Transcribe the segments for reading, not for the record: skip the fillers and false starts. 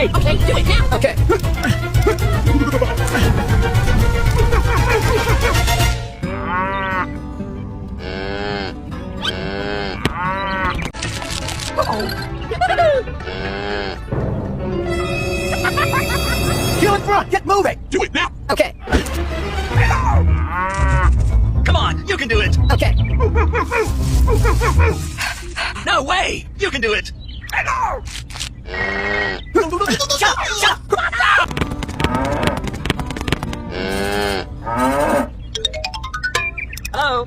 Hey, okay, do it now. Okay. You in front, get moving. Do it now! Okay, Come on, you can do it! okay. No way! You can do it! Shut up, shut up. Hello.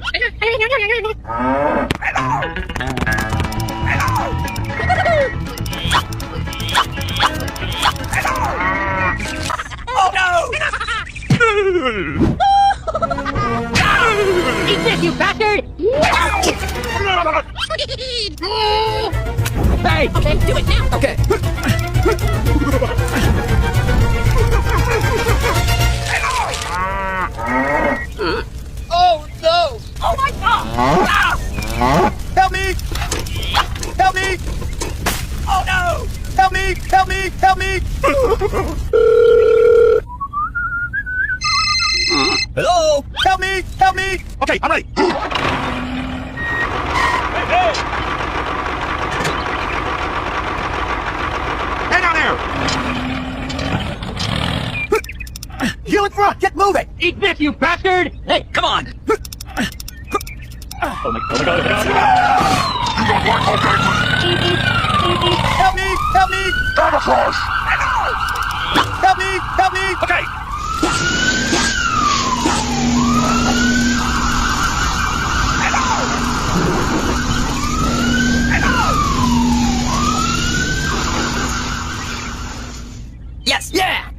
Oh no! Eat this, you bastard! Hey, okay, do it now. Okay. Oh no! Oh my god! Help me! Help me! Oh no! Help me! Help me! Help me! Hello? Help me! Help me! Okay, I'm ready. Hey! Hang on there! You in front, get moving! Eat this, you bastard! Hey, come on! Oh my god. Help me! Help me! Camouflage! Help me! Help me! Okay! Yes! Yeah!